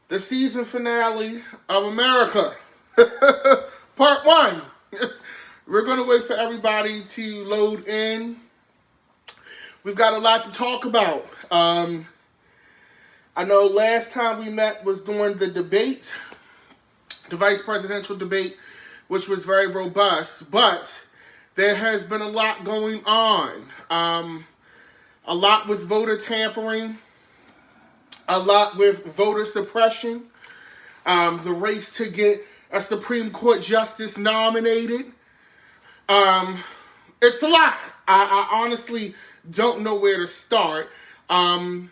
the season finale of America, part one. We're going to wait for everybody to load in. We've got a lot to talk about. I know last time we met was during the debate, the vice presidential debate, which was very robust, but there has been a lot going on. A lot with voter tampering, a lot with voter suppression, the race to get a Supreme Court justice nominated. It's a lot. I honestly don't know where to start. I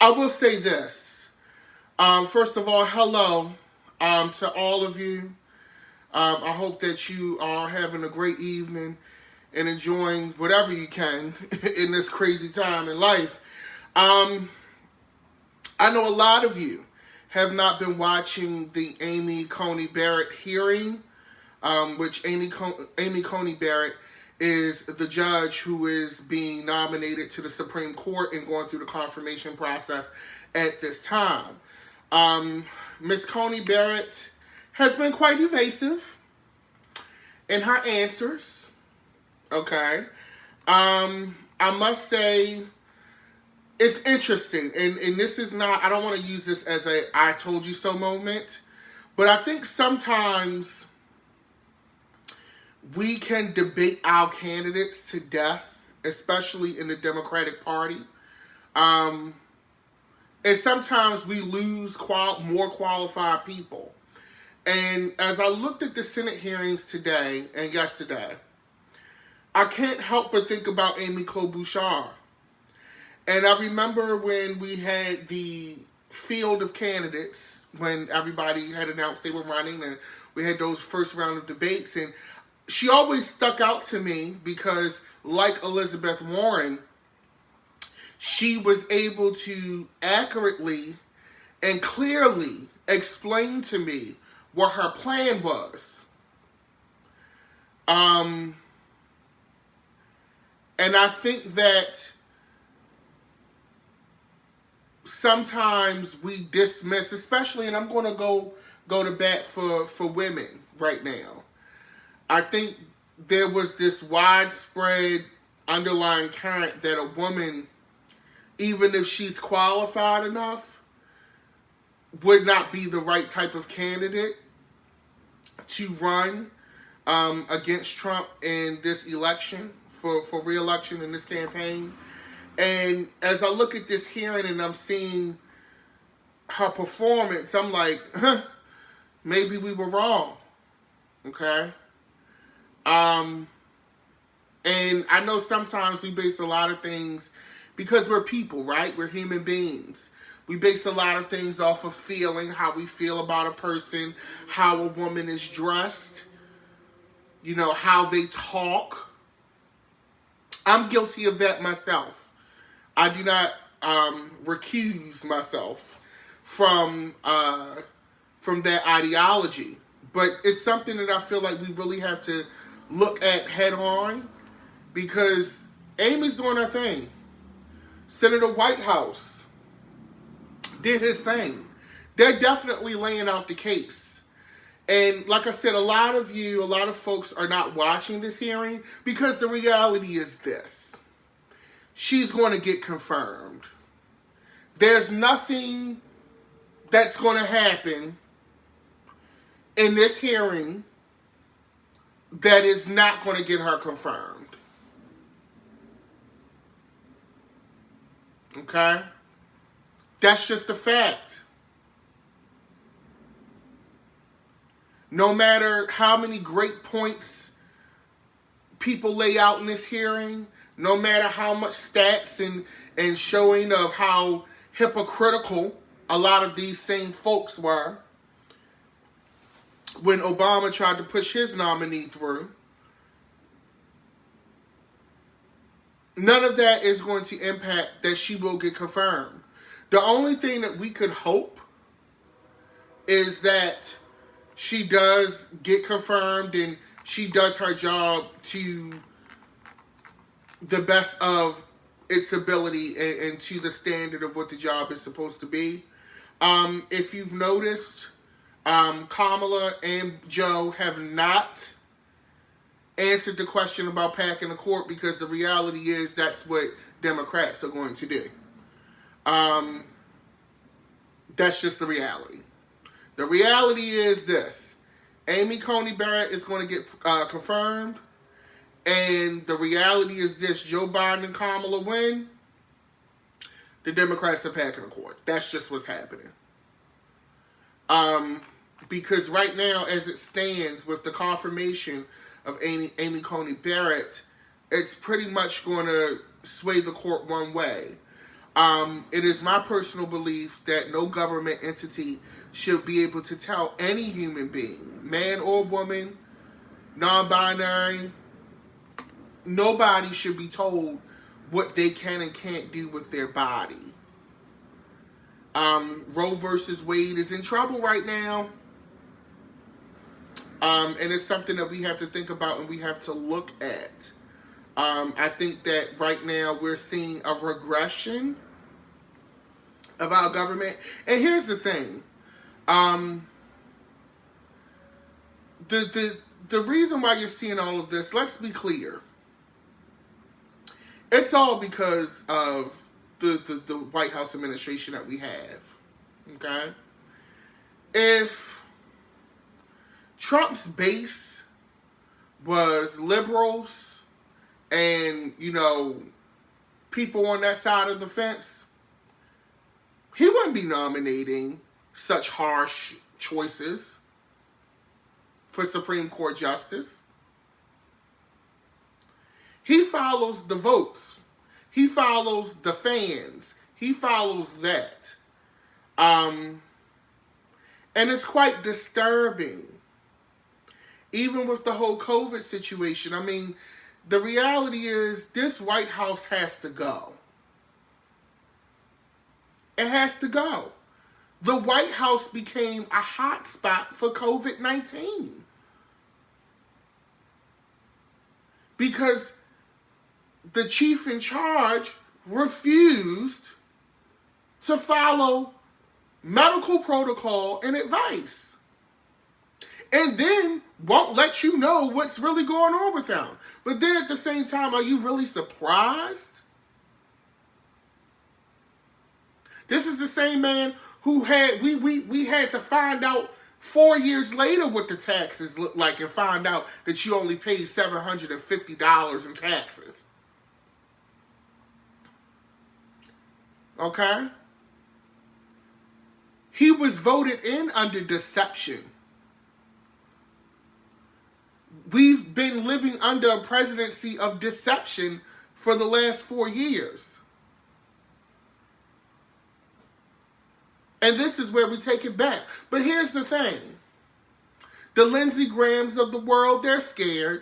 will say this. First of all, hello to all of you. I hope that you are having a great evening and enjoying whatever you can in this crazy time in life. I know a lot of you have not been watching the Amy Coney Barrett hearing, which Amy Coney Barrett is the judge who is being nominated to the Supreme Court and going through the confirmation process at this time. Ms. Coney Barrett has been quite evasive in her answers. Okay. I must say it's interesting. And this is not, I don't want to use this as a I told you so moment. But I think sometimes we can debate our candidates to death, especially in the Democratic Party. And sometimes we lose more qualified people. And as I looked at the Senate hearings today and yesterday, I can't help but think about Amy Klobuchar. And I remember when we had the field of candidates, when everybody had announced they were running, and we had those first round of debates. And she always stuck out to me because, like Elizabeth Warren, she was able to accurately and clearly explain to me what her plan was. And I think that sometimes we dismiss, especially, and I'm going to go to bat for women right now. I think there was this widespread underlying current that a woman, even if she's qualified enough, would not be the right type of candidate to run against Trump in this election, for re-election in this campaign. And as I look at this hearing and I'm seeing her performance, I'm like, maybe we were wrong. Okay? And I know sometimes we base a lot of things, because we're people, right? We're human beings. We base a lot of things off of feeling, how we feel about a person, how a woman is dressed, how they talk. I'm guilty of that myself. I do not recuse myself from that ideology. But it's something that I feel like we really have to look at head on, because Amy's doing her thing. Senator Whitehouse did his thing. They're definitely laying out the case. And like I said, a lot of folks are not watching this hearing because the reality is this. She's going to get confirmed. There's nothing that's going to happen in this hearing that is not going to get her confirmed. Okay? That's just a fact. No matter how many great points people lay out in this hearing, no matter how much stats and showing of how hypocritical a lot of these same folks were when Obama tried to push his nominee through, none of that is going to impact that she will get confirmed. The only thing that we could hope is that she does get confirmed and she does her job to the best of its ability and to the standard of what the job is supposed to be. If you've noticed, Kamala and Joe have not answered the question about packing the court, because the reality is that's what Democrats are going to do. That's just the reality. The reality is this. Amy Coney Barrett is going to get confirmed. And the reality is this. Joe Biden and Kamala win. The Democrats are packing the court. That's just what's happening. Because right now, as it stands, with the confirmation of Amy Coney Barrett, it's pretty much going to sway the court one way. It is my personal belief that no government entity should be able to tell any human being, man or woman, non-binary, nobody should be told what they can and can't do with their body. Roe versus Wade is in trouble right now. And it's something that we have to think about and we have to look at. I think that right now we're seeing a regression of our government. And here's the thing. The reason why you're seeing all of this, let's be clear. It's all because of the White House administration that we have. Okay? If Trump's base was liberals and, people on that side of the fence, he wouldn't be nominating such harsh choices for Supreme Court justice. He follows the votes. He follows the fans. He follows that. And it's quite disturbing. Even with the whole COVID situation. I mean, the reality is this White House has to go. It has to go. The White House became a hot spot for COVID-19. Because the chief in charge refused to follow medical protocol and advice. And then won't let you know what's really going on with them. But then at the same time, are you really surprised? This is the same man who had, we had to find out 4 years later what the taxes look like and find out that you only paid $750 in taxes. Okay? He was voted in under deception. We've been living under a presidency of deception for the last 4 years. And this is where we take it back. But here's the thing. The Lindsey Grahams of the world, they're scared.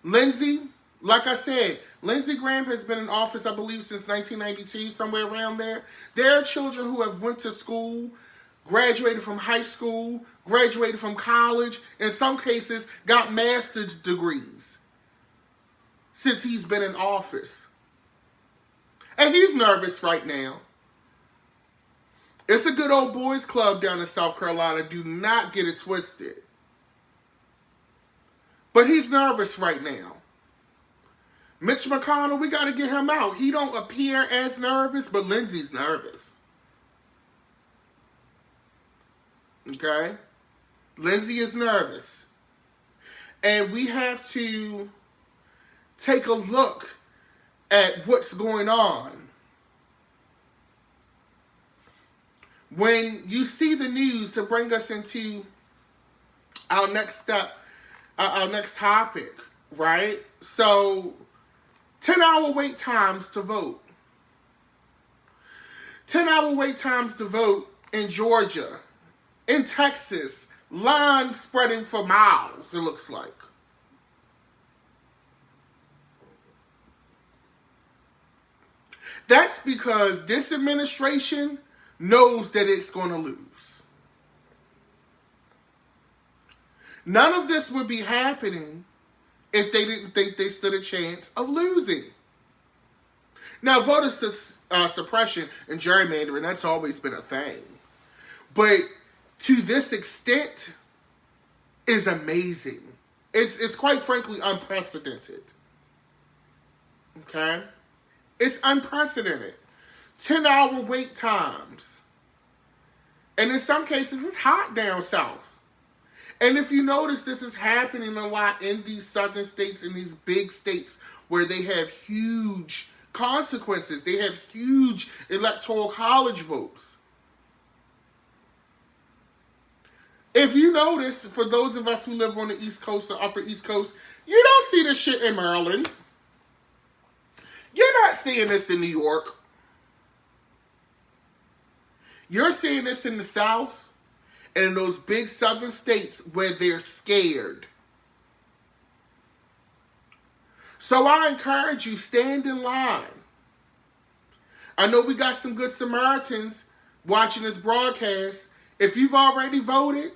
Lindsey, like I said, Lindsey Graham has been in office, I believe, since 1992, somewhere around there. There are children who have went to school, graduated from high school, graduated from college, in some cases got master's degrees since he's been in office. And he's nervous right now. It's a good old boys club down in South Carolina. Do not get it twisted. But he's nervous right now. Mitch McConnell, we got to get him out. He don't appear as nervous, but Lindsey's nervous. Okay? Lindsey is nervous. And we have to take a look at what's going on. When you see the news, to bring us into our next step, our next topic, right? So, 10-hour wait times to vote. 10-hour wait times to vote in Georgia. In Texas, lines spreading for miles, it looks like. That's because this administration knows that it's going to lose. None of this would be happening if they didn't think they stood a chance of losing. Now, voter suppression and gerrymandering, that's always been a thing. But to this extent is amazing. It's quite frankly unprecedented. Okay? It's unprecedented. 10-hour wait times. And in some cases, it's hot down south. And if you notice, this is happening a lot in these southern states, in these big states, where they have huge consequences. They have huge electoral college votes. If you notice, for those of us who live on the East Coast or Upper East Coast, you don't see this shit in Maryland. You're not seeing this in New York. You're seeing this in the South and in those big southern states where they're scared. So I encourage you, stand in line. I know we got some good Samaritans watching this broadcast. If you've already voted,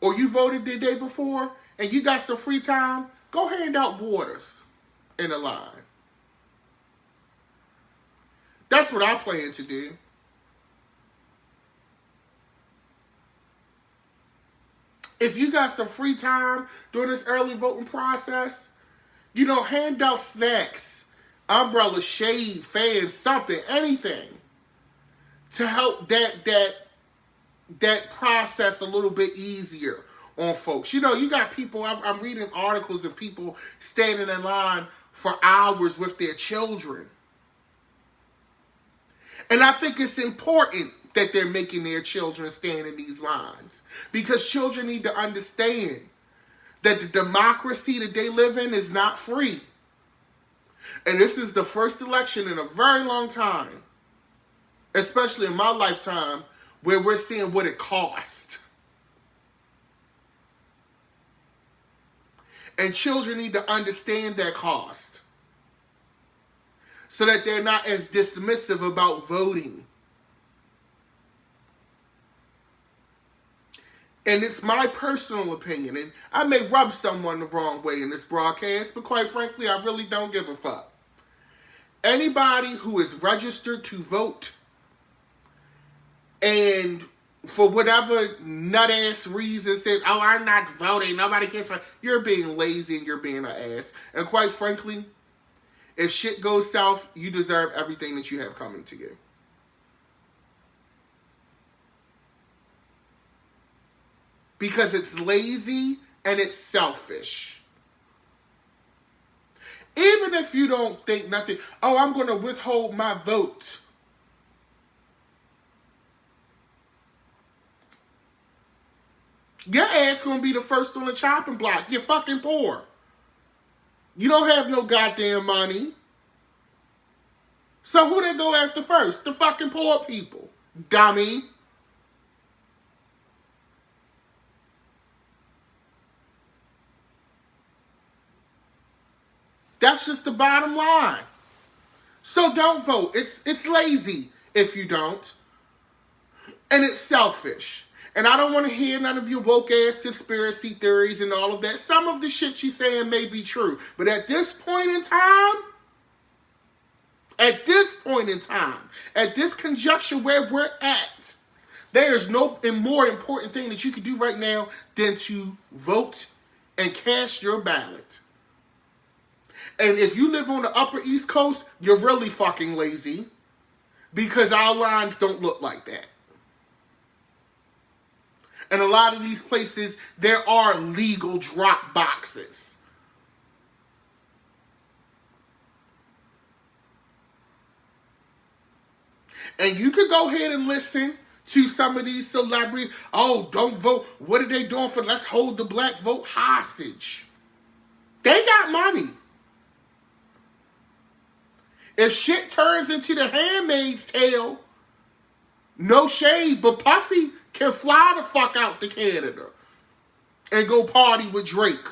or you voted the day before, and you got some free time, go hand out waters in the line. That's what I plan to do. If you got some free time during this early voting process, hand out snacks, umbrellas, shade, fans, something, anything to help that process a little bit easier on folks. You got people, I'm reading articles of people standing in line for hours with their children. And I think it's important that they're making their children stand in these lines, because children need to understand that the democracy that they live in is not free. And this is the first election in a very long time, especially in my lifetime, where we're seeing what it cost. And children need to understand that cost so that they're not as dismissive about voting. And it's my personal opinion, and I may rub someone the wrong way in this broadcast, but quite frankly, I really don't give a fuck. Anybody who is registered to vote and for whatever nut-ass reason says, oh, I'm not voting, nobody cares for, you're being lazy and you're being an ass. And quite frankly, if shit goes south, you deserve everything that you have coming to you. Because it's lazy and it's selfish. Even if you don't think nothing, oh, I'm going to withhold my vote. Your ass going to be the first on the chopping block. You're fucking poor. You don't have no goddamn money. So who they go after first? The fucking poor people. Dummy. That's just the bottom line. So don't vote. It's lazy if you don't. And it's selfish. And I don't want to hear none of your woke-ass conspiracy theories and all of that. Some of the shit she's saying may be true. But at this point in time, at this conjunction where we're at, there is no more important thing that you can do right now than to vote and cast your ballot. And if you live on the Upper East Coast, you're really fucking lazy, because our lines don't look like that. And a lot of these places, there are legal drop boxes. And you could go ahead and listen to some of these celebrities. Oh, don't vote. What are they doing for? Let's hold the black vote hostage. They got money. If shit turns into The Handmaid's Tale, no shade, but Puffy can fly the fuck out to Canada and go party with Drake.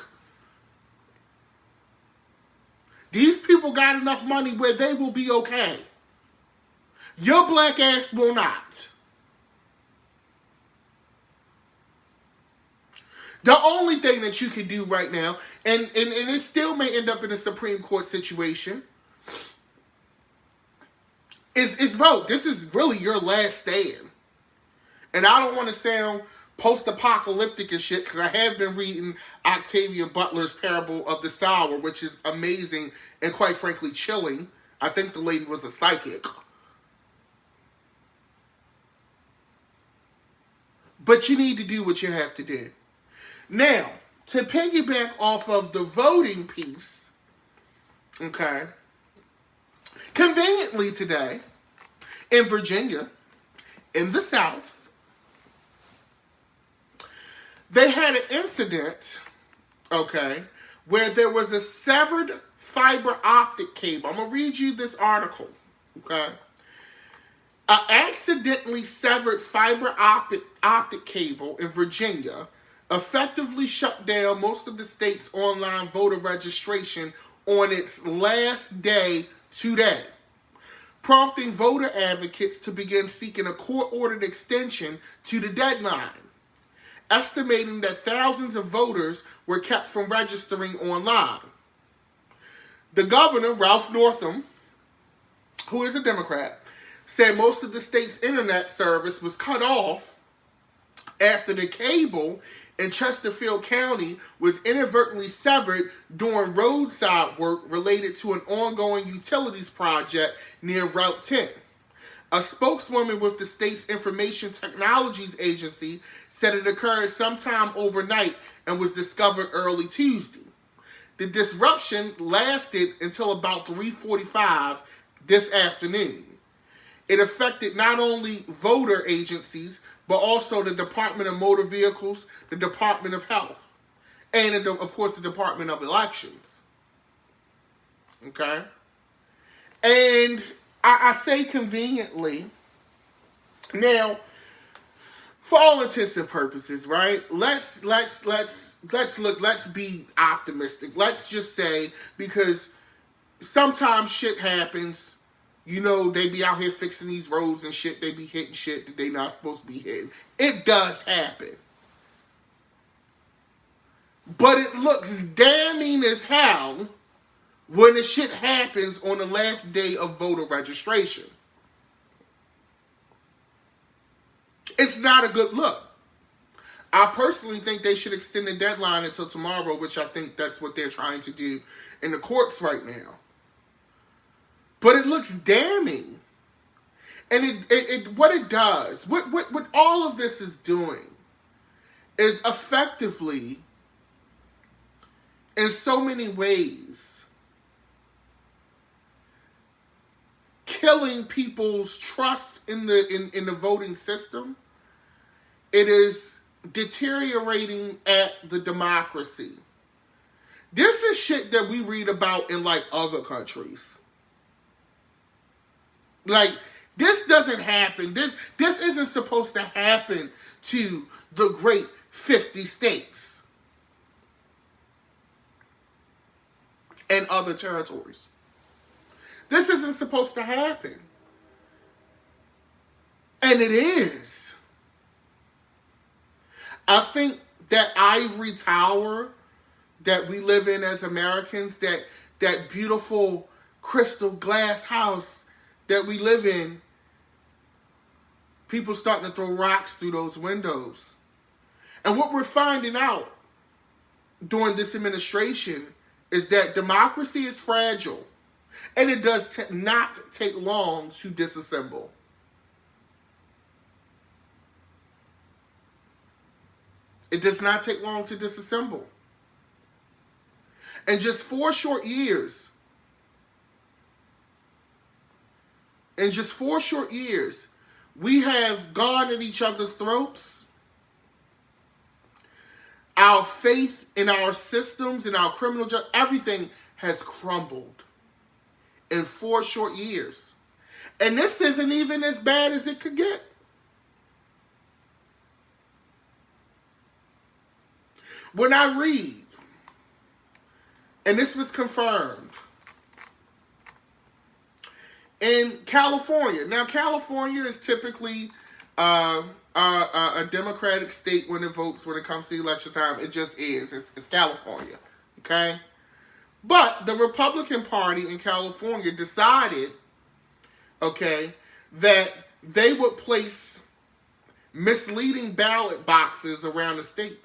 These people got enough money where they will be okay. Your black ass will not. The only thing that you can do right now, and it still may end up in a Supreme Court situation, is vote. This is really your last stand. And I don't want to sound post-apocalyptic and shit, because I have been reading Octavia Butler's Parable of the Sower, which is amazing and quite frankly chilling. I think the lady was a psychic. But you need to do what you have to do. Now, to piggyback off of the voting piece, okay, conveniently today, in Virginia, in the South, they had an incident, okay, where there was a severed fiber optic cable. I'm going to read you this article, okay? An accidentally severed fiber optic cable in Virginia effectively shut down most of the state's online voter registration on its last day today, prompting voter advocates to begin seeking a court-ordered extension to the deadline, estimating that thousands of voters were kept from registering online. The governor, Ralph Northam, who is a Democrat, said most of the state's internet service was cut off after the cable in Chesterfield County was inadvertently severed during roadside work related to an ongoing utilities project near Route 10. A spokeswoman with the state's Information Technologies Agency said it occurred sometime overnight and was discovered early Tuesday. The disruption lasted until about 3:45 this afternoon. It affected not only voter agencies, but also the Department of Motor Vehicles, the Department of Health, and of course the Department of Elections. Okay? And I say conveniently, now, for all intents and purposes, right? Let's be optimistic. Let's just say, because sometimes shit happens. You know, they be out here fixing these roads and shit. They be hitting shit that they not supposed to be hitting. It does happen. But it looks damning as hell when the shit happens on the last day of voter registration. It's not a good look. I personally think they should extend the deadline until tomorrow, which I think that's what they're trying to do in the courts right now. But it looks damning. And what it does, what all of this is doing is effectively, in so many ways, killing people's trust in the voting system. It is deteriorating at the democracy. This is shit that we read about in like other countries. Like, this doesn't happen. This isn't supposed to happen to the great 50 states and other territories. This isn't supposed to happen. And it is. I think that ivory tower that we live in as Americans, that beautiful crystal glass house that we live in, people starting to throw rocks through those windows. And what we're finding out during this administration is that democracy is fragile. And it does not take long to disassemble. It does not take long to disassemble. In just 4 short years, we have gone at each other's throats. Our faith in our systems, in our criminal justice, everything has crumbled in 4 short years. And this isn't even as bad as it could get. When I read, and this was confirmed, in California. Now, California is typically a Democratic state when it votes, when it comes to election time. It just is. It's California. Okay? But the Republican Party in California decided, okay, that they would place misleading ballot boxes around the state.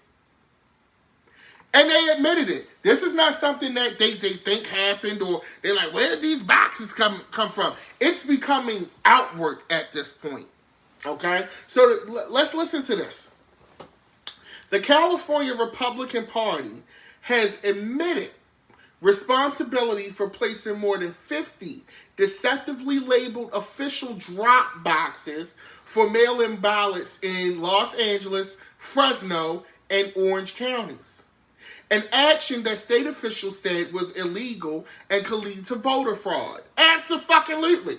And they admitted it. This is not something that they think happened, or they're like, where did these boxes come from? It's becoming outward at this point. Okay? So let's listen to this. The California Republican Party has admitted responsibility for placing more than 50 deceptively labeled official drop boxes for mail-in ballots in Los Angeles, Fresno, and Orange counties. An action that state officials said was illegal and could lead to voter fraud. Absolutely.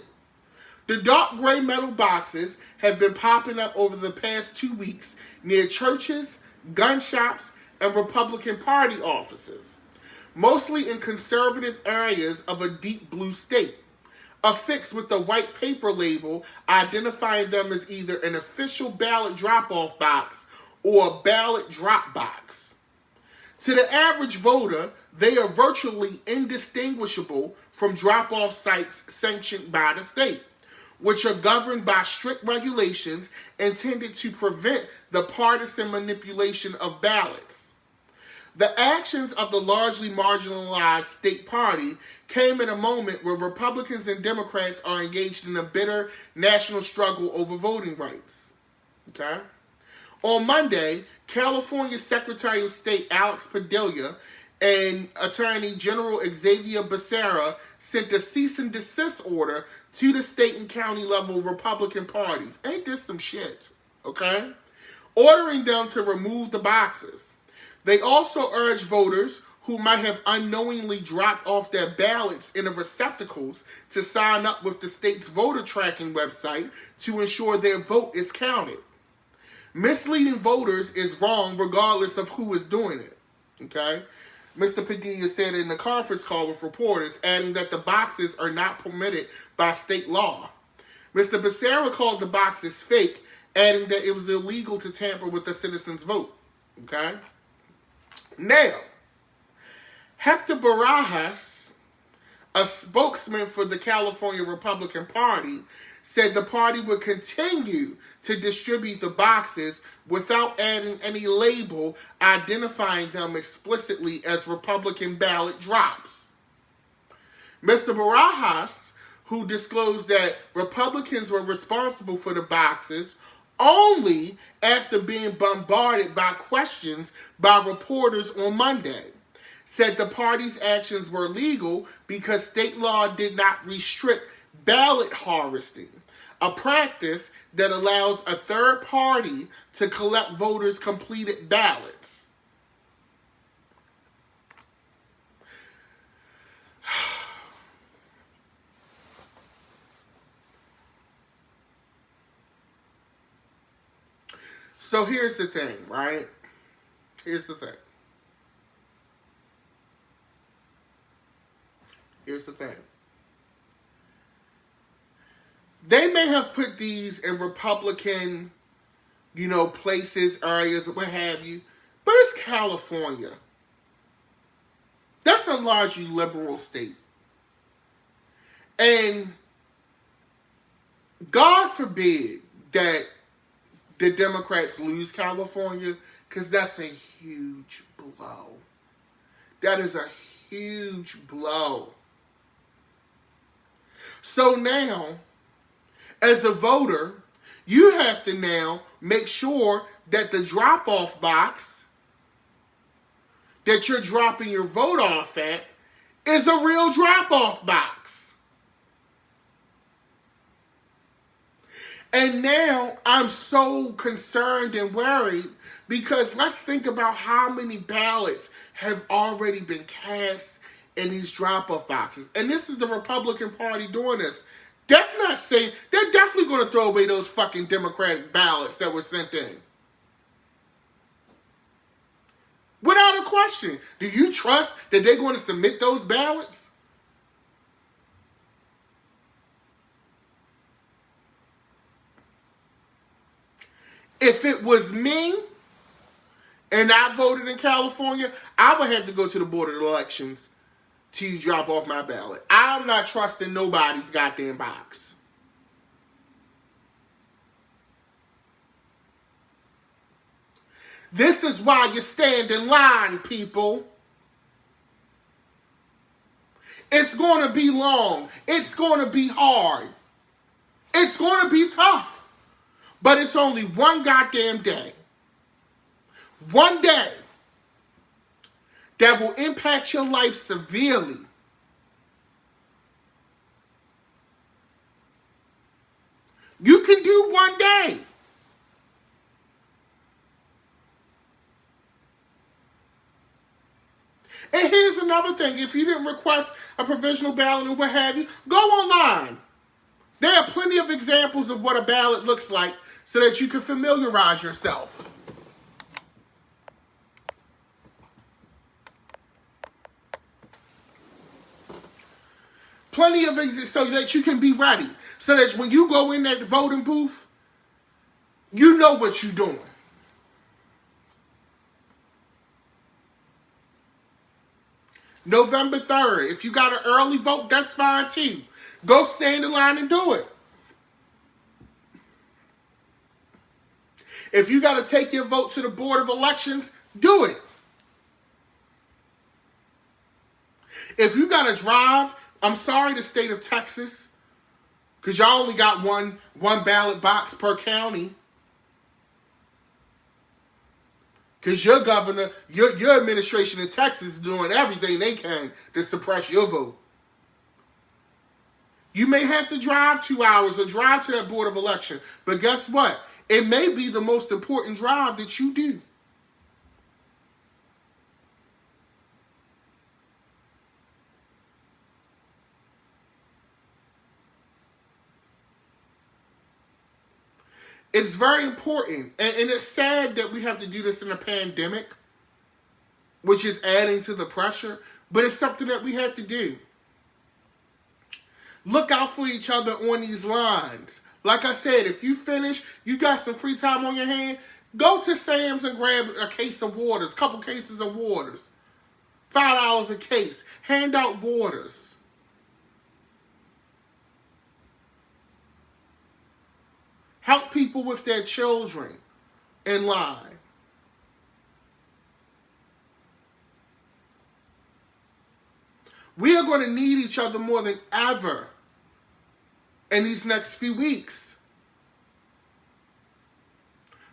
The dark gray metal boxes have been popping up over the past 2 weeks near churches, gun shops, and Republican Party offices, mostly in conservative areas of a deep blue state, affixed with a white paper label identifying them as either an official ballot drop-off box or a ballot drop box. To the average voter, they are virtually indistinguishable from drop-off sites sanctioned by the state, which are governed by strict regulations intended to prevent the partisan manipulation of ballots. The actions of the largely marginalized state party came in a moment where Republicans and Democrats are engaged in a bitter national struggle over voting rights. Okay? On Monday, California Secretary of State Alex Padilla and Attorney General Xavier Becerra sent a cease and desist order to the state and county level Republican parties. Ain't this some shit? Okay? Ordering them to remove the boxes. They also urged voters who might have unknowingly dropped off their ballots in the receptacles to sign up with the state's voter tracking website to ensure their vote is counted. Misleading voters is wrong regardless of who is doing it. Okay? Mr. Padilla said in the conference call with reporters, adding that the boxes are not permitted by state law. Mr. Becerra called the boxes fake, adding that it was illegal to tamper with the citizens' vote. Okay? Now, Hector Barajas, a spokesman for the California Republican Party, said the party would continue to distribute the boxes without adding any label identifying them explicitly as Republican ballot drops. Mr. Barajas, who disclosed that Republicans were responsible for the boxes only after being bombarded by questions by reporters on Monday, said the party's actions were legal because state law did not restrict ballot harvesting, a practice that allows a third party to collect voters' completed ballots. So here's the thing, right? Here's the thing. Here's the thing. They may have put these in Republican, places, areas, what have you, but it's California. That's a largely liberal state. And God forbid that the Democrats lose California, because that's a huge blow. That is a huge blow. So now, as a voter, you have to now make sure that the drop-off box that you're dropping your vote off at is a real drop-off box. And now I'm so concerned and worried because let's think about how many ballots have already been cast in these drop-off boxes. And this is the Republican Party doing this. That's not saying, they're definitely going to throw away those fucking Democratic ballots that were sent in. Without a question. Do you trust that they're going to submit those ballots? If it was me and I voted in California, I would have to go to the Board of Elections to drop off my ballot. I'm not trusting nobody's goddamn box. This is why you stand in line, people. It's going to be long. It's going to be hard. It's going to be tough. But it's only one goddamn day. One day that will impact your life severely. You can do one day. And here's another thing. If you didn't request a provisional ballot or what have you, go online. There are plenty of examples of what a ballot looks like so that you can familiarize yourself. Plenty of so that you can be ready. So that when you go in that voting booth, you know what you're doing. November 3rd. If you got an early vote, that's fine too. Go stand in line and do it. If you got to take your vote to the Board of Elections, do it. If you got to drive, I'm sorry, the state of Texas, because y'all only got one ballot box per county. Because your governor, your administration in Texas is doing everything they can to suppress your vote. You may have to drive 2 hours or drive to that Board of Election. But guess what? It may be the most important drive that you do. It's very important. And it's sad that we have to do this in a pandemic, which is adding to the pressure. But it's something that we have to do. Look out for each other on these lines. Like I said, if you finish, you got some free time on your hand, go to Sam's and grab a case of waters, couple cases of waters. $5 a case. Hand out waters. Help people with their children in line. We are going to need each other more than ever in these next few weeks.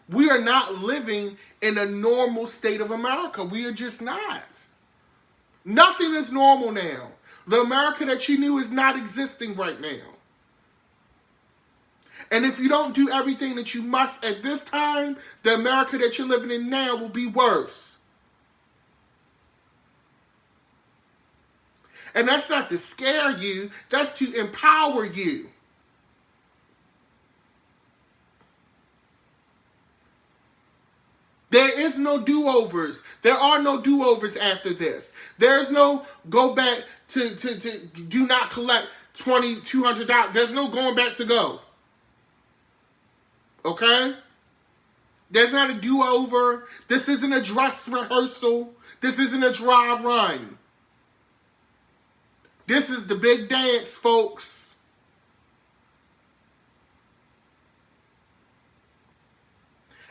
We are not living in a normal state of America. We are just not. Nothing is normal now. The America that you knew is not existing right now. And if you don't do everything that you must at this time, the America that you're living in now will be worse. And that's not to scare you, that's to empower you. There is no do-overs. There are no do-overs after this. There's no go back to do not collect $200. There's no going back to go. Okay? There's not a do-over. This isn't a dress rehearsal. This isn't a dry run. This is the big dance, folks.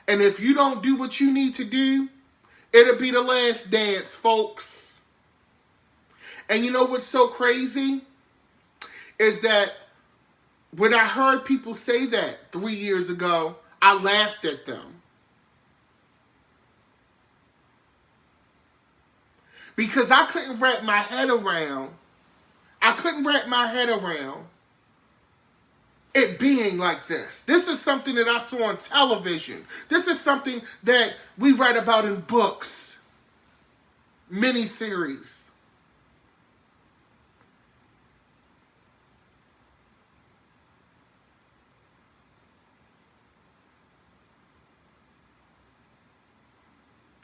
And if you don't do what you need to do, it'll be the last dance, folks. And you know what's so crazy? Is that when I heard people say that 3 years ago, I laughed at them. Because I couldn't wrap my head around it being like this. This is something that I saw on television. This is something that we read about in books, miniseries.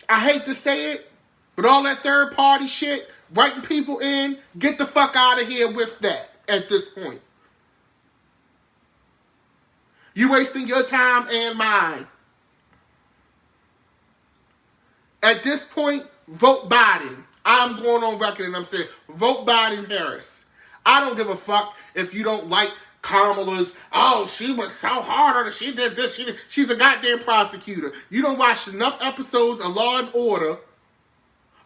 I hate to say it, but all that third party shit, writing people in, get the fuck out of here with that at this point. You wasting your time and mine. At this point, vote Biden. I'm going on record and I'm saying, vote Biden Harris. I don't give a fuck if you don't like Kamala's, oh, she was so hard on her. She did this. She's a goddamn prosecutor. You don't watch enough episodes of Law and Order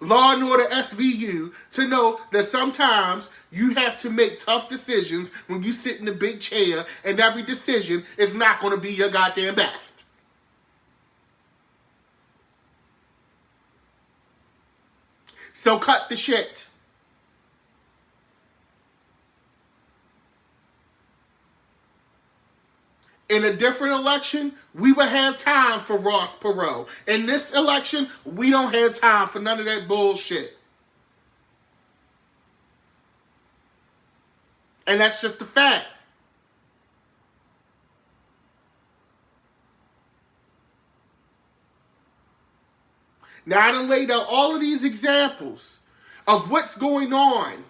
SVU, to know that sometimes you have to make tough decisions when you sit in a big chair, and every decision is not going to be your goddamn best. So cut the shit. In a different election, we would have time for Ross Perot. In this election, we don't have time for none of that bullshit. And that's just a fact. Now, I done laid out all of these examples of what's going on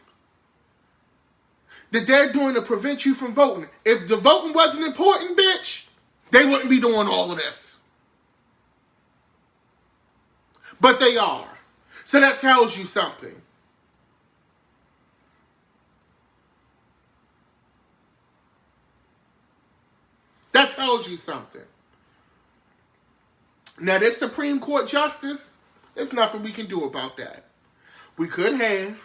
that they're doing to prevent you from voting. If the voting wasn't important, bitch, they wouldn't be doing all of this. But they are. So that tells you something. That tells you something. Now, this Supreme Court justice, there's nothing we can do about that. We could have,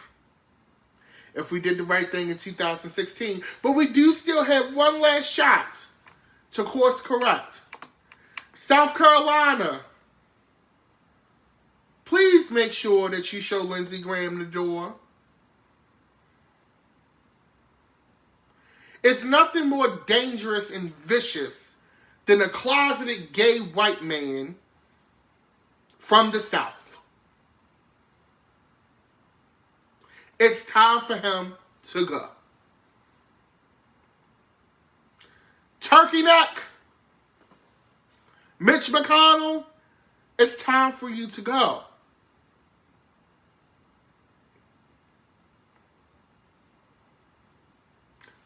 if we did the right thing in 2016. But we do still have one last shot to course correct. South Carolina, please make sure that you show Lindsey Graham the door. It's nothing more dangerous and vicious than a closeted gay white man from the South. It's time for him to go. Turkey neck, Mitch McConnell, it's time for you to go.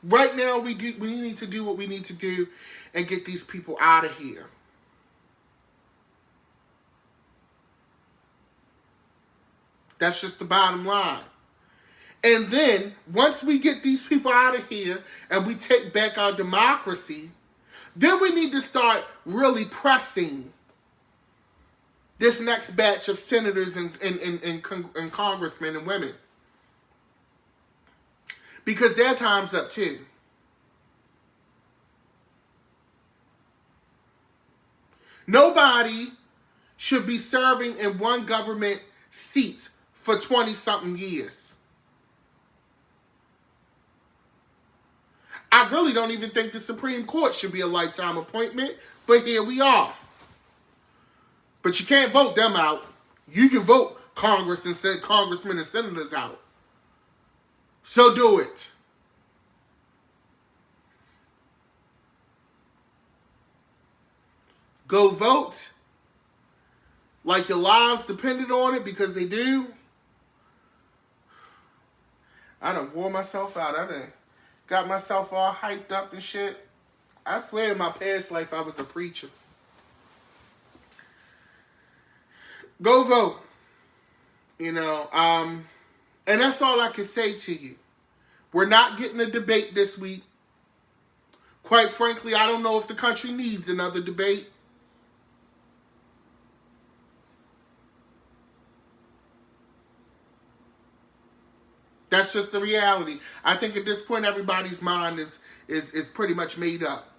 Right now, we need to do what we need to do and get these people out of here. That's just the bottom line. And then, once we get these people out of here and we take back our democracy, then we need to start really pressing this next batch of senators and congressmen and women. Because their time's up too. Nobody should be serving in one government seat for 20-something years. I really don't even think the Supreme Court should be a lifetime appointment, but here we are. But you can't vote them out. You can vote congressmen and senators out. So do it. Go vote like your lives depended on it, because they do. I done wore myself out. I done got myself all hyped up and shit. I swear in my past life I was a preacher. Go vote. You know, and that's all I can say to you. We're not getting a debate this week. Quite frankly, I don't know if the country needs another debate. That's just the reality. I think at this point everybody's mind is pretty much made up.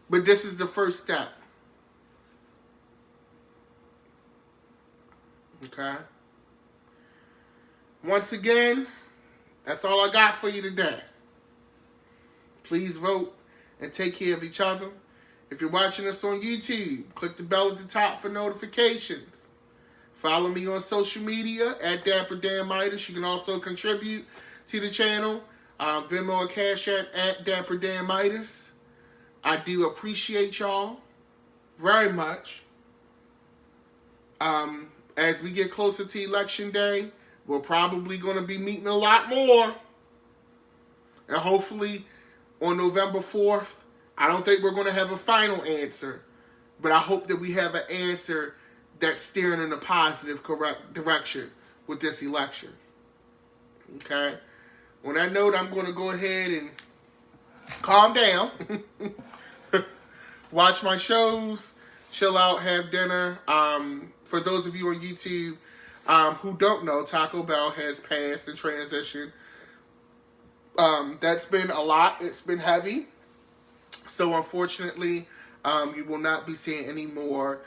But this is the first step. Okay? Once again, that's all I got for you today. Please vote and take care of each other. If you're watching us on YouTube, click the bell at the top for notifications. Follow me on social media at Dapper Dan Midas. You can also contribute to the channel. Venmo or Cash App at Dapper Dan Midas. I do appreciate y'all very much. As we get closer to Election Day, we're probably going to be meeting a lot more. And hopefully on November 4th, I don't think we're going to have a final answer. But I hope that we have an answer that's steering in a positive, correct direction with this election. Okay? On that note, I'm going to go ahead and calm down. Watch my shows, chill out, have dinner. For those of you on YouTube who don't know, Taco Bell has passed and transitioned. That's been a lot. It's been heavy. So unfortunately, you will not be seeing any more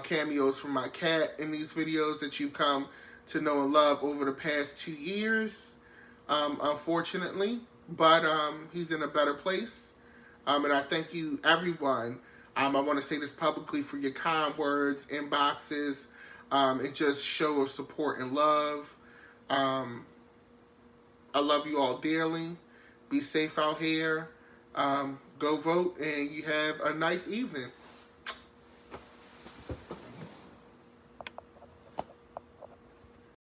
cameos from my cat in these videos that you've come to know and love over the past 2 years. Unfortunately, but he's in a better place. And I thank you, everyone. I want to say this publicly for your kind words, inboxes, and just show of support and love. I love you all dearly. Be safe out here. Go vote, and you have a nice evening.